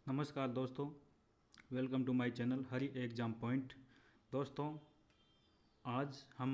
नमस्कार दोस्तों, welcome to my channel Hari exam point. दोस्तों, आज हम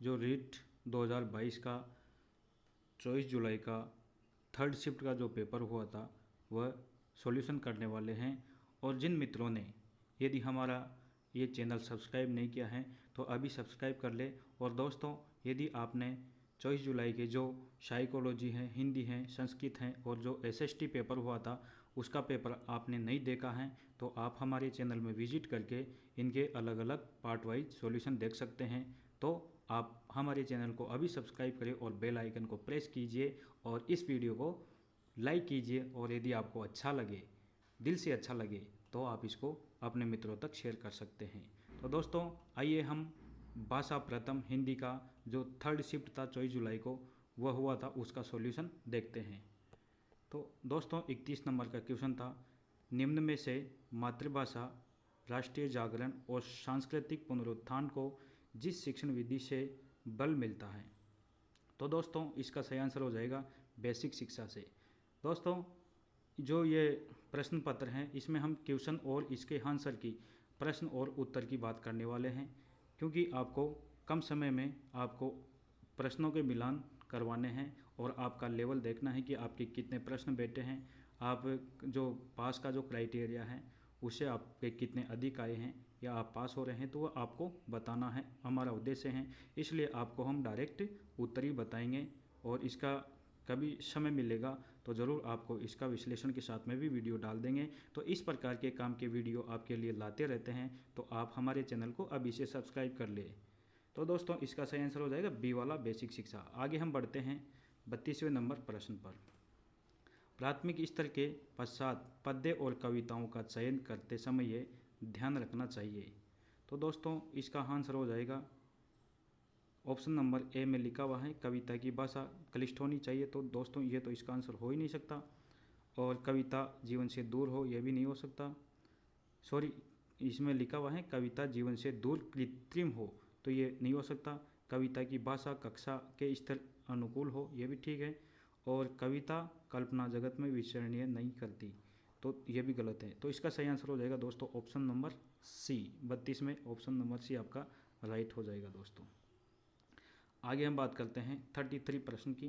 जो रीट 2022 का 24 जुलाई का थर्ड शिफ्ट का जो पेपर हुआ था वह सॉल्यूशन करने वाले हैं। और जिन मित्रों ने यदि हमारा ये चैनल सब्सक्राइब नहीं किया है तो अभी सब्सक्राइब कर ले। और दोस्तों, यदि आपने 24 जुलाई के जो साइकोलॉजी है, हिंदी है, संस्कृत है और जो एसएसटी पेपर हुआ था उसका पेपर आपने नहीं देखा है तो आप हमारे चैनल में विजिट करके इनके अलग अलग पार्ट वाइज सॉल्यूशन देख सकते हैं। तो आप हमारे चैनल को अभी सब्सक्राइब करें और बेल आइकन को प्रेस कीजिए और इस वीडियो को लाइक कीजिए। और यदि आपको अच्छा लगे, दिल से अच्छा लगे, तो आप इसको अपने मित्रों तक शेयर कर सकते हैं। तो दोस्तों, आइए हम भाषा प्रथम हिंदी का जो थर्ड शिफ्ट था 24 जुलाई को वह हुआ था उसका सॉल्यूशन देखते हैं। तो दोस्तों, 31 नंबर का क्वेश्चन था, निम्न में से मातृभाषा, राष्ट्रीय जागरण और सांस्कृतिक पुनरुत्थान को जिस शिक्षण विधि से बल मिलता है। तो दोस्तों, इसका सही आंसर हो जाएगा बेसिक शिक्षा से। दोस्तों, जो ये प्रश्न पत्र हैं इसमें हम क्वेश्चन और इसके आंसर की प्रश्न और उत्तर की बात करने वाले हैं, क्योंकि आपको कम समय में आपको प्रश्नों के मिलान करवाने हैं और आपका लेवल देखना है कि आपके कितने प्रश्न बैठे हैं। आप जो पास का जो क्राइटेरिया है उससे आपके कितने अधिक आए हैं या आप पास हो रहे हैं तो वह आपको बताना है, हमारा उद्देश्य है। इसलिए आपको हम डायरेक्ट उत्तर ही बताएंगे और इसका कभी समय मिलेगा तो ज़रूर आपको इसका विश्लेषण के साथ में भी वीडियो डाल देंगे। तो इस प्रकार के काम के वीडियो आपके लिए लाते रहते हैं, तो आप हमारे चैनल को अभी से सब्सक्राइब कर ले। तो दोस्तों, इसका सही आंसर हो जाएगा बी वाला बेसिक शिक्षा। आगे हम बढ़ते हैं 32वें नंबर प्रश्न पर। प्राथमिक स्तर के पश्चात पद्य और कविताओं का चयन करते समय ये ध्यान रखना चाहिए। तो दोस्तों, इसका आंसर हो जाएगा ऑप्शन नंबर ए में लिखा हुआ है, कविता की भाषा क्लिष्ट होनी चाहिए। तो दोस्तों, ये तो इसका आंसर हो ही नहीं सकता। और कविता जीवन से दूर हो, यह भी नहीं हो सकता। सॉरी, इसमें लिखा हुआ है कविता जीवन से दूर कृत्रिम हो, तो ये नहीं हो सकता। कविता की भाषा कक्षा के स्तर अनुकूल हो, यह भी ठीक है। और कविता कल्पना जगत में विचरणीय नहीं करती, तो ये भी गलत है। तो इसका सही आंसर हो जाएगा दोस्तों ऑप्शन नंबर सी। 32 में ऑप्शन नंबर सी आपका राइट हो जाएगा दोस्तों। आगे हम बात करते हैं 33 प्रश्न की।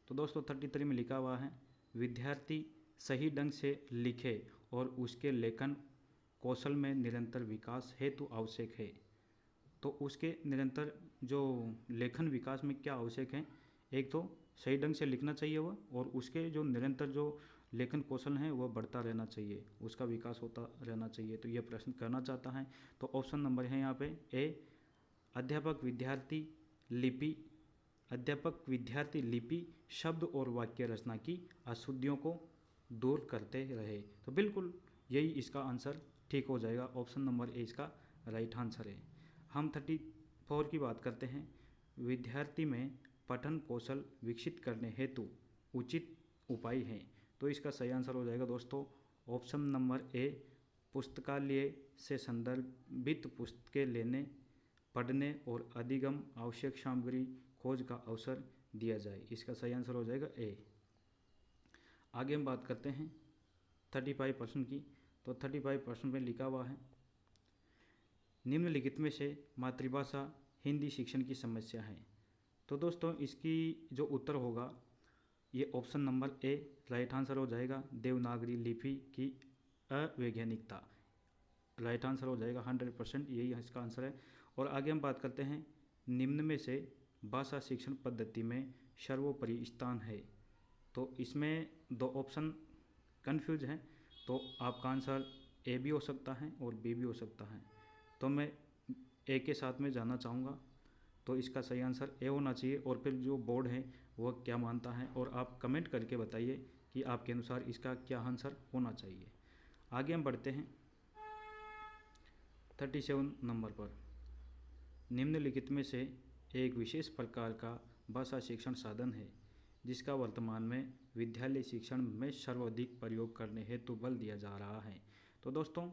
तो दोस्तों, 33 में लिखा हुआ है, विद्यार्थी सही ढंग से लिखे और उसके लेखन कौशल में निरंतर विकास हेतु आवश्यक है। तो उसके निरंतर जो लेखन विकास में क्या आवश्यक है, एक तो सही ढंग से लिखना चाहिए वह, और उसके जो निरंतर जो लेखन कौशल है वह बढ़ता रहना चाहिए, उसका विकास होता रहना चाहिए। तो यह प्रश्न करना चाहता है। तो ऑप्शन नंबर है यहाँ पे ए, अध्यापक विद्यार्थी लिपि शब्द और वाक्य रचना की अशुद्धियों को दूर करते रहे। तो बिल्कुल यही इसका आंसर ठीक हो जाएगा। ऑप्शन नंबर ए इसका राइट आंसर है। हम 34 की बात करते हैं, विद्यार्थी में पठन कौशल विकसित करने हेतु उचित उपाय हैं। तो इसका सही आंसर हो जाएगा दोस्तों ऑप्शन नंबर ए, पुस्तकालय से संदर्भित पुस्तकें लेने, पढ़ने और अधिगम आवश्यक सामग्री खोज का अवसर दिया जाए। इसका सही आंसर हो जाएगा ए। आगे हम बात करते हैं 35% की। तो 35% में लिखा हुआ है, निम्नलिखित में से मातृभाषा हिंदी शिक्षण की समस्या है। तो दोस्तों, इसकी जो उत्तर होगा ये option number A right answer हो जाएगा, देवनागरी लिपि की अवैज्ञानिकता। राइट आंसर हो जाएगा 100%, यही इसका आंसर है। और आगे हम बात करते हैं, निम्न में से भाषा शिक्षण पद्धति में सर्वोपरि स्थान है। तो इसमें दो ऑप्शन कन्फ्यूज हैं, तो आपका आंसर ए भी हो सकता है और बी भी हो सकता है। तो मैं ए के साथ में जाना चाहूँगा, तो इसका सही आंसर ए होना चाहिए। और फिर जो बोर्ड है वह क्या मानता है, और आप कमेंट करके बताइए कि आपके अनुसार इसका क्या आंसर होना चाहिए। आगे हम बढ़ते हैं 37 नंबर पर, निम्नलिखित में से एक विशेष प्रकार का भाषा शिक्षण साधन है जिसका वर्तमान में विद्यालय शिक्षण में सर्वाधिक प्रयोग करने हेतु बल दिया जा रहा है। तो दोस्तों,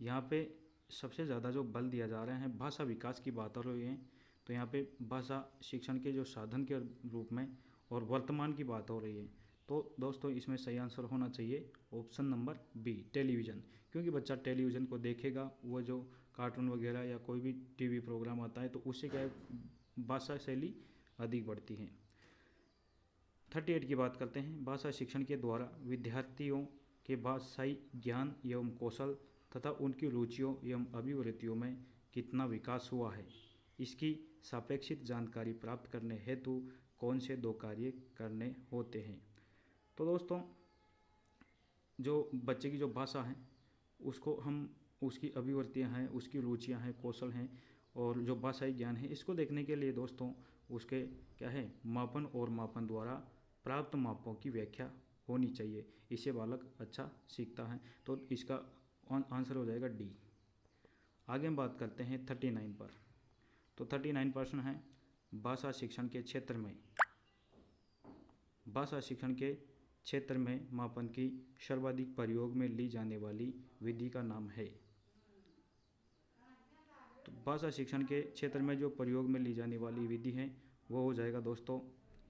यहाँ पे सबसे ज़्यादा जो बल दिया जा रहा है भाषा विकास की बात हो रही है। तो यहाँ पे भाषा शिक्षण के जो साधन के रूप में और वर्तमान की बात हो रही है। तो दोस्तों इसमें सही आंसर होना चाहिए ऑप्शन नंबर बी, टेलीविज़न। क्योंकि बच्चा टेलीविज़न को देखेगा, वो जो कार्टून वगैरह या कोई भी टीवी प्रोग्राम आता है तो उससे क्या है, भाषा शैली अधिक बढ़ती है। 38 की बात करते हैं। भाषा शिक्षण के द्वारा विद्यार्थियों के भाषाई ज्ञान एवं कौशल तथा उनकी रुचियों एवं अभिवृत्तियों में कितना विकास हुआ है, इसकी सापेक्षित जानकारी प्राप्त करने हेतु कौन से 2 कार्य करने होते हैं। तो दोस्तों जो बच्चे की जो भाषा है उसको हम, उसकी अभिवृत्तियाँ हैं, उसकी रुचियाँ हैं, कौशल हैं और जो भाषाई ज्ञान है, इसको देखने के लिए दोस्तों उसके क्या है, मापन और मापन द्वारा प्राप्त मापों की व्याख्या होनी चाहिए। इससे बालक अच्छा सीखता है। तो इसका आंसर हो जाएगा डी। आगे हम बात करते हैं 39 पर। तो 39 प्रश्न है, भाषा शिक्षण के क्षेत्र में मापन की सर्वाधिक प्रयोग में ली जाने वाली विधि का नाम है। तो भाषा शिक्षण के क्षेत्र में जो प्रयोग में ली जाने वाली विधि है वो हो जाएगा दोस्तों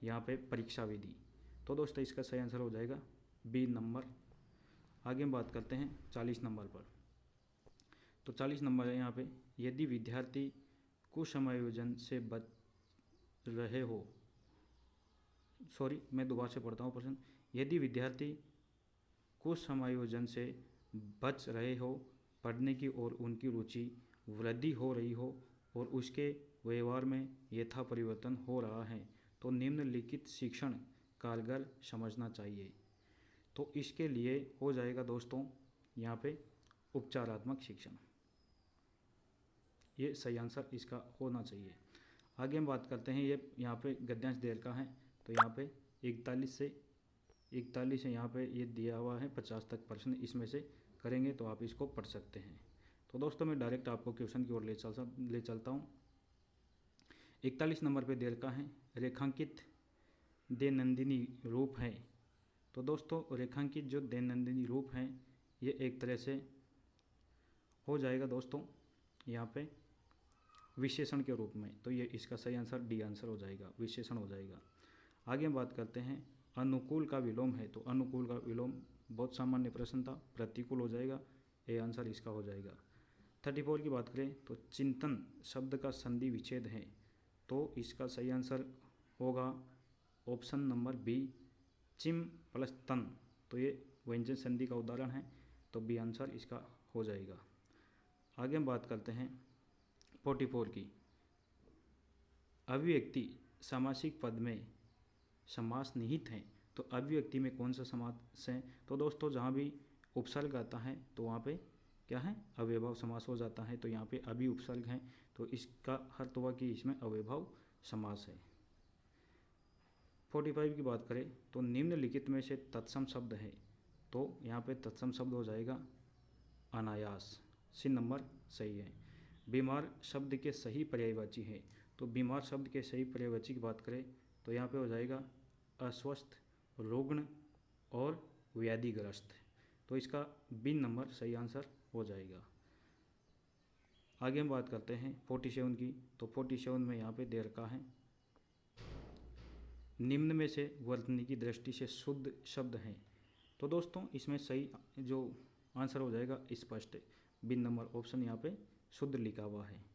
यहाँ पे परीक्षा विधि। तो दोस्तों इसका सही आंसर हो जाएगा बी नंबर। आगे हम बात करते हैं 40 नंबर पर। तो 40 नंबर है यहाँ पे, यदि विद्यार्थी कुसमायोजन से बच रहे हो, मैं दोबारा से पढ़ता हूँ प्रश्न। यदि विद्यार्थी कुसमायोजन से बच रहे हो, पढ़ने की ओर उनकी रुचि वृद्धि हो रही हो और उसके व्यवहार में यथा परिवर्तन हो रहा है तो निम्नलिखित शिक्षण कारगर समझना चाहिए। तो इसके लिए हो जाएगा दोस्तों यहाँ पे उपचारात्मक शिक्षण, ये सही आंसर इसका होना चाहिए। आगे हम बात करते हैं, ये यहाँ पे गद्यांश देर का है। तो यहाँ पे 41 है यहाँ पे ये दिया हुआ है, 50 तक प्रश्न इसमें से करेंगे तो आप इसको पढ़ सकते हैं। तो दोस्तों मैं डायरेक्ट आपको क्वेश्चन की ओर ले चलता हूँ। 41 नंबर पे देर का है, रेखांकित दैनंदिनी रूप है। तो दोस्तों रेखांकित जो दैनंदिनी रूप हैं ये एक तरह से हो जाएगा दोस्तों यहाँ पे विशेषण के रूप में। तो ये इसका सही आंसर डी आंसर हो जाएगा, विशेषण हो जाएगा। आगे हम बात करते हैं, अनुकूल का विलोम है। तो अनुकूल का विलोम बहुत सामान्य प्रश्न था, प्रतिकूल हो जाएगा, ए आंसर इसका हो जाएगा। 34 की बात करें तो चिंतन शब्द का संधि विच्छेद है। तो इसका सही आंसर होगा ऑप्शन नंबर बी, चिम प्लस तन। तो ये व्यंजन संधि का उदाहरण है, तो बी आंसर इसका हो जाएगा। आगे हम बात करते हैं 44 की, अभिव्यक्ति समासिक पद में समास निहित है। तो अभिव्यक्ति में कौन सा समास है? तो दोस्तों जहाँ भी उपसर्ग आता है तो वहाँ पे क्या है, अव्ययभाव समास हो जाता है। तो यहाँ पे अभी उपसर्ग है तो इसका अर्थ हुआ कि इसमें अव्ययभाव समास है। 45 की बात करें तो निम्नलिखित में से तत्सम शब्द है। तो यहाँ पे तत्सम शब्द हो जाएगा अनायास, सी नंबर सही है। बीमार शब्द के सही पर्यायवाची है। तो बीमार शब्द के सही पर्यायवाची की बात करें तो यहाँ पे हो जाएगा अस्वस्थ, रुग्ण और व्याधिग्रस्त। तो इसका बी नंबर सही आंसर हो जाएगा। आगे हम बात करते हैं 47 की। तो 47 में यहाँ पे दे रखा है, निम्न में से वर्तनी की दृष्टि से शुद्ध शब्द हैं। तो दोस्तों इसमें सही जो आंसर हो जाएगा स्पष्ट, बी नंबर ऑप्शन यहाँ पे शुद्ध लिखा हुआ है।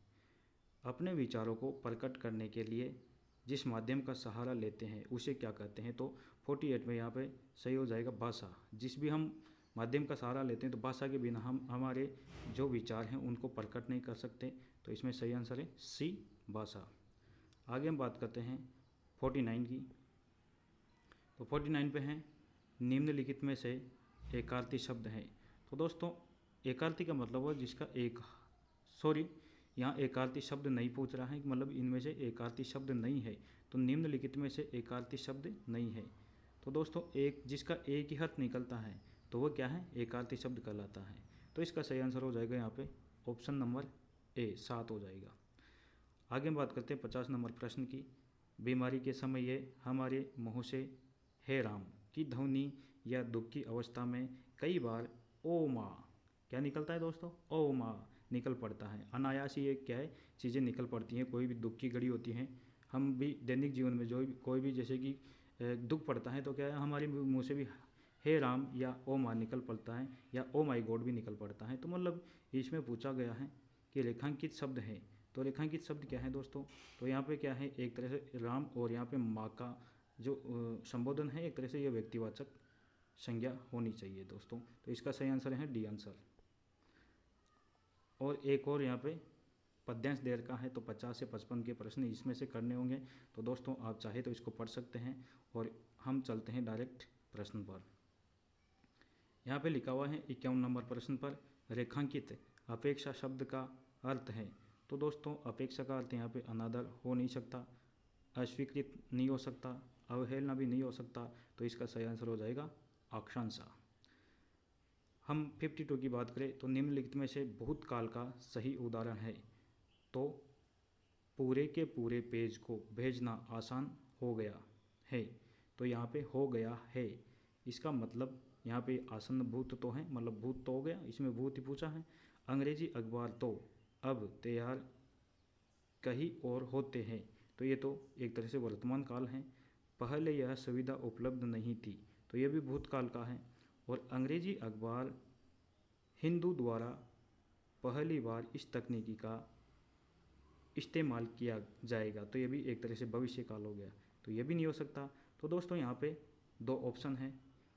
अपने विचारों को प्रकट करने के लिए जिस माध्यम का सहारा लेते हैं उसे क्या कहते हैं? तो 48 में यहाँ पे सही हो जाएगा भाषा। जिस भी हम माध्यम का सहारा लेते हैं तो भाषा के बिना हम हमारे जो विचार हैं उनको प्रकट नहीं कर सकते। तो इसमें सही आंसर है सी, भाषा। आगे हम बात करते हैं 49 की। तो 49 पे हैं, निम्नलिखित में से एकार्थी शब्द है। तो दोस्तों एकार्थी का मतलब है जिसका यहाँ एकार्थी शब्द नहीं पूछ रहा है, मतलब इनमें से एकार्थी शब्द नहीं है। तो निम्नलिखित में से एकार्थी शब्द नहीं है। तो दोस्तों जिसका एक ही अर्थ निकलता है तो वह क्या है, एकार्थी शब्द कहलाता है। तो इसका सही आंसर हो जाएगा यहाँ पे ऑप्शन नंबर ए, 7 हो जाएगा। आगे हम बात करते हैं 50 नंबर प्रश्न की। बीमारी के समय ये हमारे मुँह से हे राम की ध्वनि या दुख की अवस्था में कई बार ओ माँ क्या निकलता है दोस्तों, ओ माँ निकल पड़ता है। अनायास ही एक क्या है, चीज़ें निकल पड़ती हैं। कोई भी दुख की घड़ी होती हैं, हम भी दैनिक जीवन में कोई भी जैसे कि दुख पड़ता है तो क्या है, हमारे मुंह से भी हे राम या ओ माँ निकल पड़ता है, या ओ माई गॉड भी निकल पड़ता है। तो मतलब इसमें पूछा गया है कि रेखांकित शब्द है, तो रेखांकित शब्द क्या है दोस्तों, तो यहाँ पे क्या है, एक तरह से राम और यहाँ पे माँ का जो संबोधन है, एक तरह से ये व्यक्तिवाचक संज्ञा होनी चाहिए दोस्तों। तो इसका सही आंसर है डी आंसर। और एक और यहाँ पे पद्यांश देर का है, तो 50 से 55 के प्रश्न इसमें से करने होंगे। तो दोस्तों आप चाहे तो इसको पढ़ सकते हैं, और हम चलते हैं डायरेक्ट प्रश्न पर। यहाँ पे लिखा हुआ है 51 नंबर प्रश्न पर, रेखांकित अपेक्षा शब्द का अर्थ है। तो दोस्तों अपेक्षा का अर्थ यहाँ पे अनादर हो नहीं सकता, अस्वीकृत नहीं हो सकता, अवहेलना भी नहीं हो सकता। तो इसका सही आंसर हो जाएगा आकांक्षा। हम 52 की बात करें तो निम्नलिखित में से भूतकाल का सही उदाहरण है। तो पूरे के पूरे पेज को भेजना आसान हो गया है, तो यहाँ पे हो गया है, इसका मतलब यहाँ पे आसन्न भूत तो है, मतलब भूत तो हो गया, इसमें भूत ही पूछा है। अंग्रेजी अखबार तो अब तैयार कहीं और होते हैं, तो ये तो एक तरह से वर्तमान काल है। पहले यह सुविधा उपलब्ध नहीं थी, तो ये भी भूतकाल का है। और अंग्रेजी अखबार हिंदू द्वारा पहली बार इस तकनीकी का इस्तेमाल किया जाएगा, तो ये भी एक तरह से भविष्य काल हो गया, तो ये भी नहीं हो सकता। तो दोस्तों यहाँ पे 2 ऑप्शन है,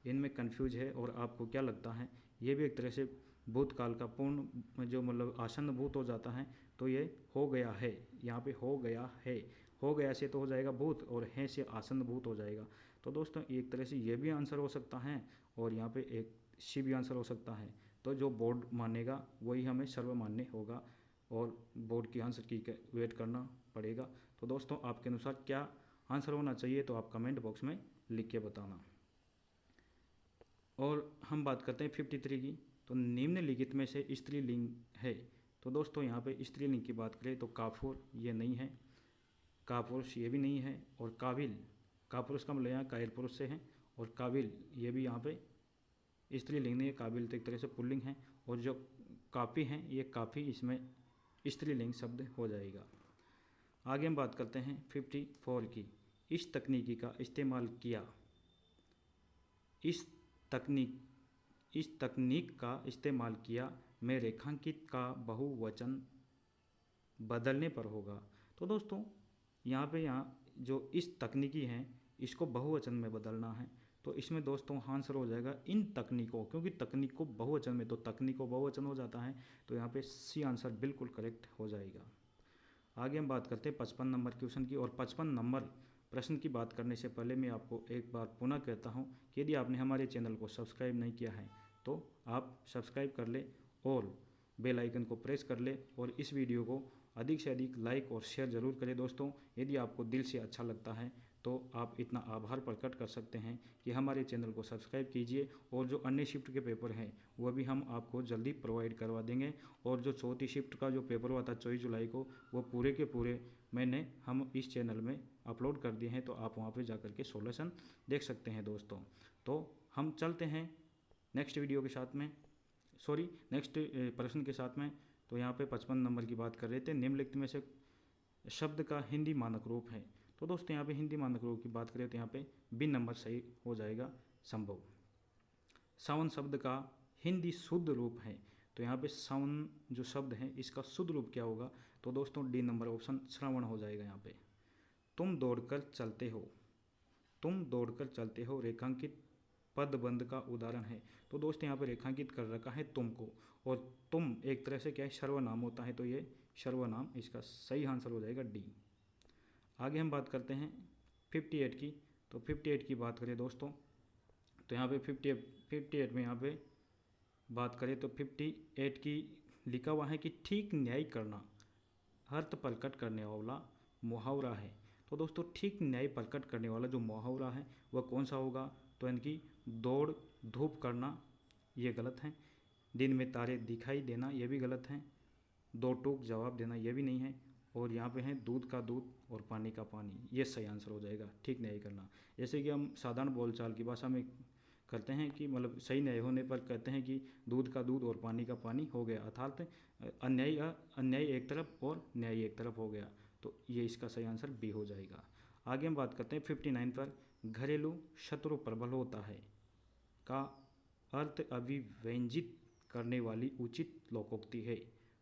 इनमें कन्फ्यूज है, और आपको क्या लगता है, ये भी एक तरह से भूतकाल का पूर्ण जो मतलब आसन्न भूत हो जाता है, तो ये हो गया है, यहाँ पे हो गया है, हो गया से तो हो जाएगा भूत, और है से आसन्न भूत हो जाएगा। तो दोस्तों एक तरह से ये भी आंसर हो सकता है, और यहाँ पे एक सी भी आंसर हो सकता है। तो जो बोर्ड मानेगा वही हमें सर्वमान्य होगा, और बोर्ड की आंसर की वेट करना पड़ेगा। तो दोस्तों आपके अनुसार क्या आंसर होना चाहिए, तो आप कमेंट बॉक्स में लिख के बताना। और हम बात करते हैं 53 की, तो निम्नलिखित में से स्त्रीलिंग है। तो दोस्तों यहाँ पे स्त्रीलिंग की बात करें तो काफूर ये नहीं है, कापुरुष ये भी नहीं है, और काबिल, कापुरुष का मतलब यहाँ कायल पुरुष से है, और काबिल ये भी यहाँ पे स्त्रीलिंग नहीं है, काबिल तो एक तरह से पुल्लिंग है। और जो काफ़ी हैं ये काफ़ी इसमें स्त्रीलिंग शब्द हो जाएगा। आगे हम बात करते हैं 54 की, इस तकनीकी का इस्तेमाल किया, इस तकनीक का इस्तेमाल किया में रेखांकित का बहुवचन बदलने पर होगा। तो दोस्तों यहाँ जो इस तकनीकी हैं इसको बहुवचन में बदलना है, तो इसमें दोस्तों आंसर हो जाएगा इन तकनीकों, क्योंकि तकनीक को बहुवचन में, तो तकनीकों बहुवचन हो जाता है, तो यहाँ पे सी आंसर बिल्कुल करेक्ट हो जाएगा। आगे हम बात करते हैं 55 नंबर क्वेश्चन की, और 55 नंबर प्रश्न की बात करने से पहले मैं आपको एक बार पुनः कहता हूँ कि यदि आपने हमारे चैनल को सब्सक्राइब नहीं किया है तो आप सब्सक्राइब कर ले और बेल आइकन को प्रेस कर ले, और इस वीडियो को अधिक से अधिक लाइक और शेयर ज़रूर करें दोस्तों। यदि आपको दिल से अच्छा लगता है तो आप इतना आभार प्रकट कर सकते हैं कि हमारे चैनल को सब्सक्राइब कीजिए, और जो अन्य शिफ्ट के पेपर हैं वह भी हम आपको जल्दी प्रोवाइड करवा देंगे। और जो चौथी शिफ्ट का जो पेपर हुआ था 24 जुलाई को, वो पूरे के पूरे मैंने हम इस चैनल में अपलोड कर दिए हैं, तो आप वहाँ पर जा कर के सोल्यूशन देख सकते हैं दोस्तों। तो हम चलते हैं नेक्स्ट वीडियो के साथ में, नेक्स्ट प्रश्न के साथ में। तो यहाँ पे 55 नंबर की बात कर रहे थे, निम्नलिखित में से शब्द का हिंदी मानक रूप है। तो दोस्तों यहाँ पे हिंदी मानक रूप की बात करें तो यहाँ पे बी नंबर सही हो जाएगा, संभव। सावन शब्द का हिंदी शुद्ध रूप है, तो यहाँ पे सावन जो शब्द है इसका शुद्ध रूप क्या होगा, तो दोस्तों डी नंबर ऑप्शन श्रवण हो जाएगा। यहाँ पे तुम दौड़कर चलते हो, तुम दौड़कर चलते हो रेखांकित पदबंध का उदाहरण है। तो दोस्त यहाँ पे रेखांकित कर रखा है तुमको, और तुम एक तरह से क्या है, सर्वनाम होता है, तो ये सर्वनाम, इसका सही आंसर हो जाएगा डी। आगे हम बात करते हैं 58 की, तो 58 की बात करें दोस्तों तो यहाँ पे 58 में यहाँ पे बात करें तो 58 की लिखा हुआ है कि ठीक न्याय करना अर्थ प्रकट करने वाला मुहावरा है। तो दोस्तों ठीक न्याय प्रकट करने वाला जो मुहावरा है वह कौन सा होगा, तो इनकी दौड़ धूप करना ये गलत है, दिन में तारे दिखाई देना ये भी गलत है, दो टूक जवाब देना ये भी नहीं है, और यहाँ पे है दूध का दूध और पानी का पानी, ये सही आंसर हो जाएगा ठीक न्याय करना। जैसे कि हम साधारण बोलचाल की भाषा में करते हैं कि मतलब सही न्याय होने पर कहते हैं कि दूध का दूध और पानी का पानी हो गया, अर्थात अन्याय एक तरफ और न्याय एक तरफ हो गया, तो ये इसका सही आंसर बी हो जाएगा। आगे हम बात करते हैं 59 पर, घरेलू शत्रु प्रबल होता है का अर्थ अभिव्यंजित करने वाली उचित लोकोक्ति है।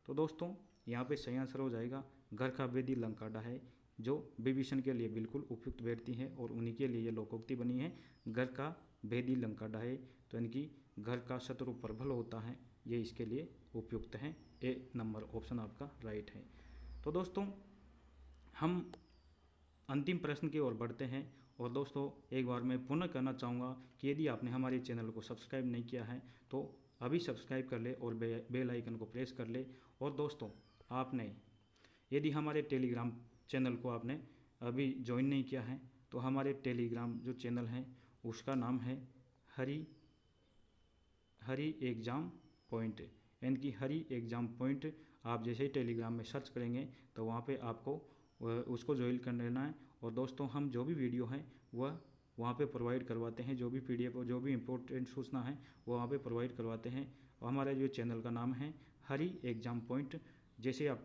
तो दोस्तों यहाँ पे सही आंसर हो जाएगा घर का भेदी लंका ढाहे, जो विभीषण के लिए बिल्कुल उपयुक्त बैठती है और उन्हीं के लिए ये लोकोक्ति बनी है, घर का भेदी लंका ढाहे। तो इनकी घर का शत्रु प्रबल होता है, ये इसके लिए उपयुक्त हैं। ए नंबर ऑप्शन आपका राइट है। तो दोस्तों हम अंतिम प्रश्न की ओर बढ़ते हैं। और दोस्तों एक बार मैं पुनः कहना चाहूँगा कि यदि आपने हमारे चैनल को सब्सक्राइब नहीं किया है तो अभी सब्सक्राइब कर ले और बेल आइकन को प्रेस कर ले। और दोस्तों आपने यदि हमारे टेलीग्राम चैनल को आपने अभी ज्वाइन नहीं किया है तो हमारे टेलीग्राम जो चैनल है उसका नाम है हरी एग्ज़ाम पॉइंट, यानी कि हरी एग्ज़ाम पॉइंट। आप जैसे ही टेलीग्राम में सर्च करेंगे तो वहाँ पे आपको उसको ज्वाइन कर लेना है। और दोस्तों हम जो भी वीडियो हैं वह वहाँ पे प्रोवाइड करवाते हैं, जो भी PDF और जो भी इम्पोर्टेंट सूचना है वो वहाँ पे प्रोवाइड करवाते हैं। और हमारे जो चैनल का नाम है हरी एग्ज़ाम पॉइंट। जैसे आप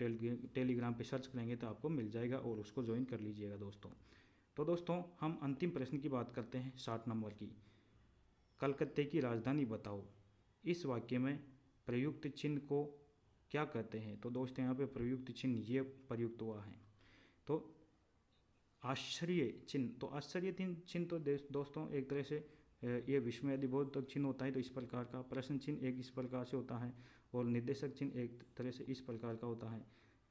टेलीग्राम पे सर्च करेंगे तो आपको मिल जाएगा और उसको ज्वाइन कर लीजिएगा दोस्तों। तो दोस्तों हम अंतिम प्रश्न की बात करते हैं 60 नंबर की। कलकत्ते की राजधानी बताओ। इस वाक्य में प्रयुक्त चिन्ह को क्या कहते हैं? तो दोस्तों यहाँ पे प्रयुक्त चिन्ह ये प्रयुक्त हुआ है। तो आश्चर्य चिन्ह, तो आश्चर्य चिन्ह तो दोस्तों एक तरह से ये विस्मयादिबोधक चिन्ह होता है, तो इस प्रकार का। प्रश्न चिन्ह एक इस प्रकार से होता है और निर्देशक चिन्ह एक तरह से इस प्रकार का होता है।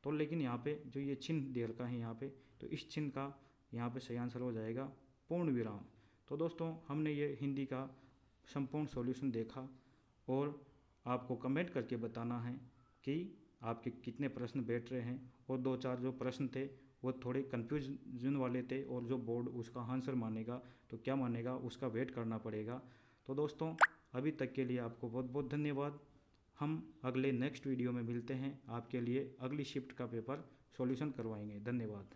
तो लेकिन यहाँ पे जो ये चिन्ह दे रखा है यहाँ पे, तो इस चिन्ह का यहाँ पे सही आंसर हो जाएगा पूर्ण विराम। तो दोस्तों हमने ये हिंदी का संपूर्ण सॉल्यूशन देखा और आपको कमेंट करके बताना है कि आपके कितने प्रश्न बैठ रहे हैं। और 2-4 जो प्रश्न थे वो थोड़े कन्फ्यूजन वाले थे और जो बोर्ड उसका आंसर मानेगा तो क्या मानेगा उसका वेट करना पड़ेगा। तो दोस्तों अभी तक के लिए आपको बहुत बहुत धन्यवाद। हम अगले नेक्स्ट वीडियो में मिलते हैं, आपके लिए अगली शिफ्ट का पेपर सॉल्यूशन करवाएंगे। धन्यवाद।